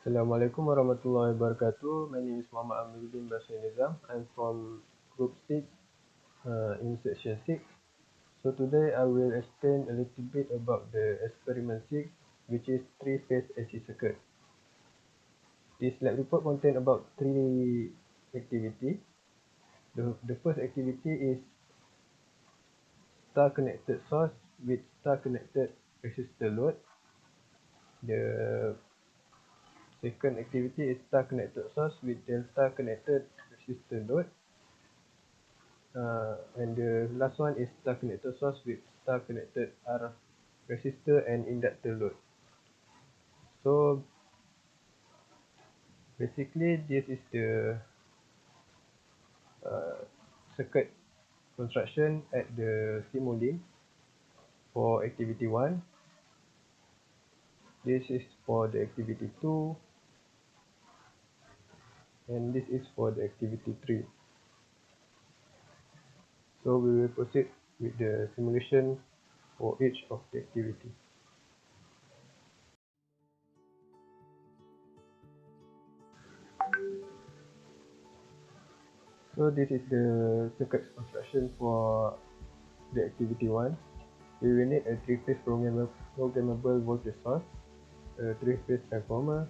Assalamualaikum warahmatullahi wabarakatuh. My name is Muhammad Amiruddin Basir Nizam. I'm from Group 6 in Section 6. So today I will explain a little bit about the experiment 6, which is 3-phase AC circuit. This lab report contains about 3 activities. The first activity is star connected source with star connected resistor load. The second activity is star connected source with delta connected resistor load. And the last one is star connected source with star connected R resistor and inductor load. So basically this is the circuit construction at the Simulink for activity 1. This is for the activity 2, and this is for the activity 3. So we will proceed with the simulation for each of the activity. So this is the circuit construction for the activity 1. We will need a 3-phase programmable voltage source, a 3-phase transformer,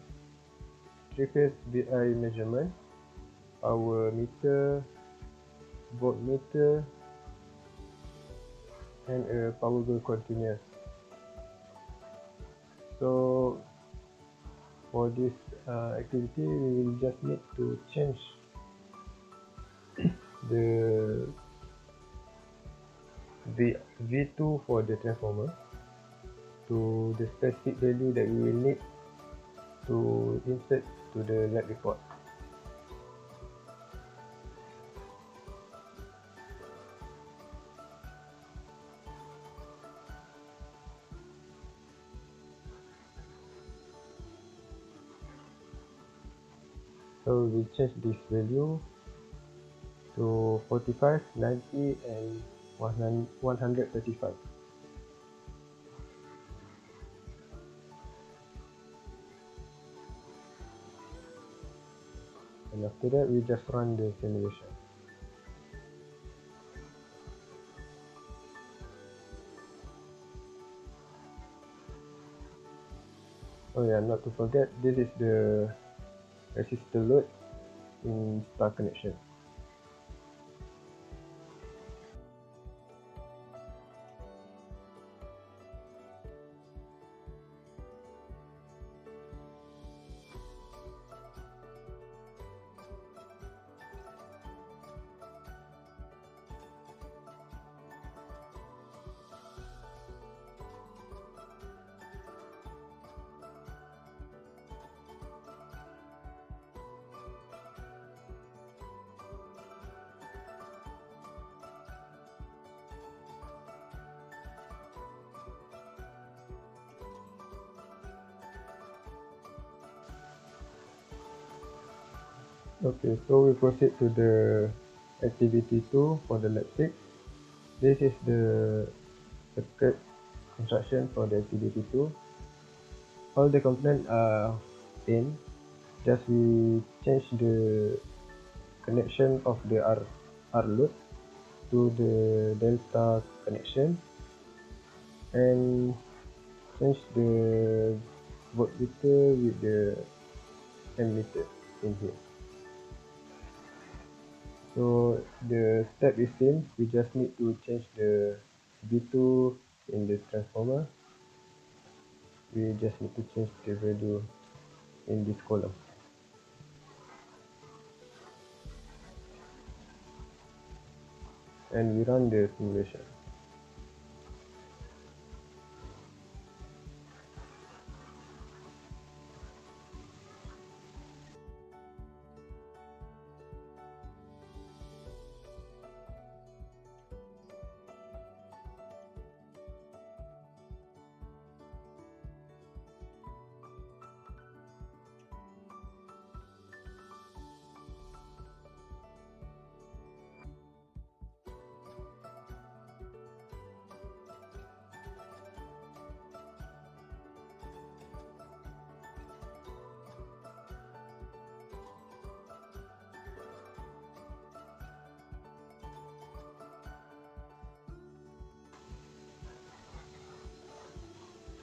3-phase VI measurement, power meter, voltmeter, and a power goal continuous. So for this activity, we will just need to change the V2 for the transformer to the specific value that we will need to insert to the lab report. So we change this value to 45, 90, and 135. And after that, we just run the simulation. Oh yeah, not to forget, this is the resistor load in star connection. Okay, so we proceed to the activity 2 for the lab 6. This is the circuit construction for the activity 2. All the components are in. Just we change the connection of the R load to the delta connection and change the voltmeter with the ammeter in here. So the step is same, we just need to change the V2 in the transformer. We just need to change the value in this column. And we run the simulation.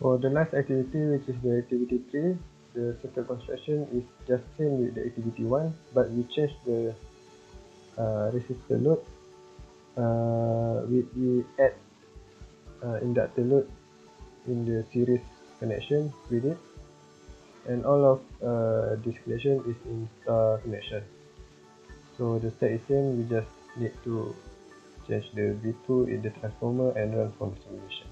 For the last activity, which is the activity 3, the circuit construction is just same with the activity 1, but we change the resistor load. We add inductor load in the series connection with it, and all of this connection is in star connection. So the step is same, we just need to change the V2 in the transformer and run from the simulation.